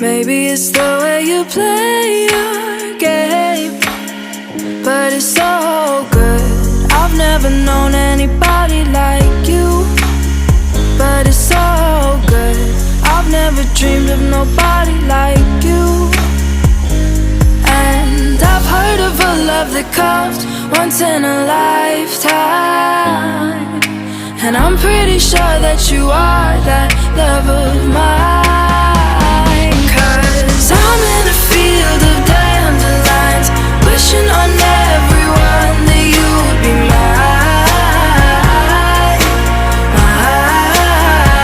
Maybe it's the way you play your game, but it's so good. I've never known anybody like you, but it's so good. I've never dreamed of nobody like you. And I've heard of a love that comes once in a lifetime, and I'm pretty sure that you are